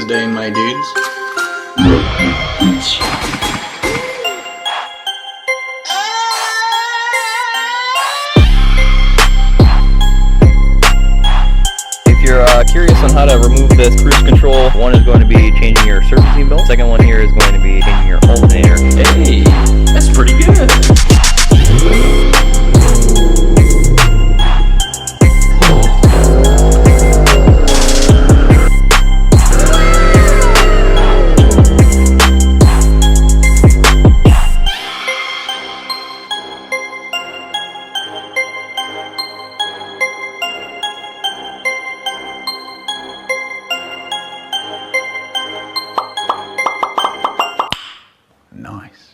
Tuesday, my dudes. If you're curious on how to remove this cruise control, one is going to be changing your serpentine belt. Second one here is going to be changing your alternator. Hey, that's pretty good. Nice.